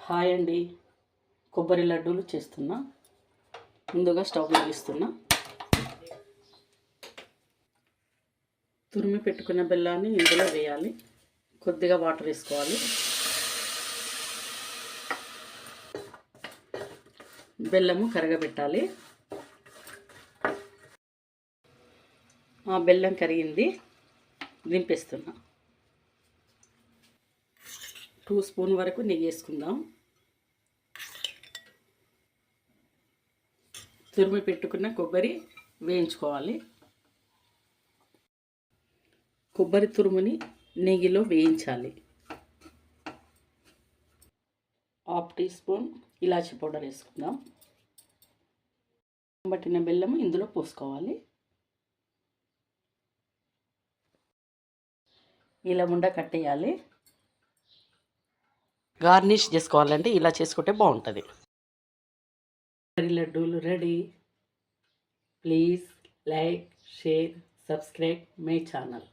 Hi అండి. కొబ్బరి లడ్డూలు చేస్తున్నా. ముందుగా స్టవ్ వెలిగిస్తున్నా. తురిమి పెట్టుకున్న బెల్లాన్ని ఇందులో వేయాలి. కొద్దిగా వాటర్ వేసుకోవాలి. బెల్లము కరగబెట్టాలి. బెల్లం కరిగింది, దింపేస్తున్నా. 2 స్పూన్ వరకు నెయ్యి వేసుకుందాం. తురిమి పెట్టుకున్న కొబ్బరి వేయించుకోవాలి. కొబ్బరి తురుముని నెయ్యిలో వేయించాలి. 1/2 టీ స్పూన్ ఇలాచీ పౌడర్ వేసుకుందాం. పట్టిన బెల్లం ఇందులో పోసుకోవాలి. ఇలా ఉండ కట్టేయాలి. గార్నిష్ చేసుకోవాలంటే ఇలా చేసుకుంటే బాగుంటుంది. లడ్డూలు ready. Please like, share, subscribe my channel.